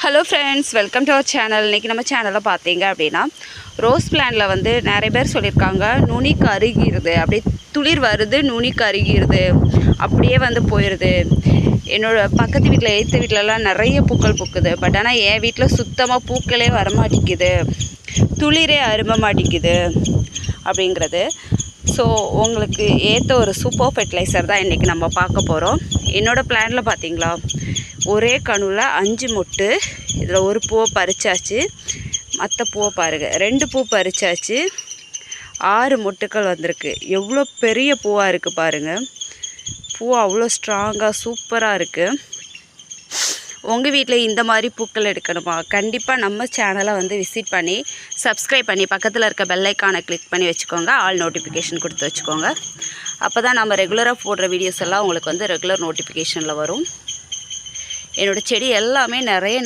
Hello friends, welcome to our channel. இன்றைக்கி நம்ம சேனலில் பார்த்தீங்க அப்படின்னா ரோஸ் பிளான்ட்டில் வந்து நிறைய பேர் சொல்லியிருக்காங்க நுனி கருகிருது, அப்படியே துளிர் வருது, நுனி கருகிருது, அப்படியே வந்து போயிடுது. என்னோடய பக்கத்து வீட்டில் எய்த்த வீட்டிலலாம் நிறைய பூக்கள் பூக்குது. பட் ஆனால் என் வீட்டில் சுத்தமாக பூக்களே வரமாட்டேங்குது, துளிரே அரும்ப மாட்டேங்குது அப்படிங்கிறது. ஸோ உங்களுக்கு ஏற்ற ஒரு சூப்பர் ஃபெர்டிலைசர் தான் இன்றைக்கி நம்ம பார்க்க போகிறோம். என்னோடய பிளான்ட்டில் பார்த்தீங்களா, ஒரே கணுவில் 5 மொட்டு. இதில் ஒரு பூவை பறிச்சாச்சு, மற்ற பூவை பாருங்கள், 2 பூ பறிச்சாச்சு, 6 மொட்டுக்கள் வந்திருக்கு. எவ்வளோ பெரிய பூவாக இருக்குது பாருங்கள். பூ அவ்வளோ ஸ்ட்ராங்காக சூப்பராக இருக்குது. உங்கள் வீட்டில் இந்த மாதிரி பூக்கள் எடுக்கணுமா? கண்டிப்பாக நம்ம சேனலை வந்து விசிட் பண்ணி சப்ஸ்கிரைப் பண்ணி பக்கத்தில் இருக்க பெல் ஐக்கானை கிளிக் பண்ணி வச்சுக்கோங்க. ஆல் நோட்டிஃபிகேஷன் கொடுத்து வச்சுக்கோங்க. அப்போ தான் நம்ம ரெகுலராக போடுற வீடியோஸ் எல்லாம் உங்களுக்கு வந்து ரெகுலர் நோட்டிஃபிகேஷனில் வரும். என்னோடய செடி எல்லாமே நிறைய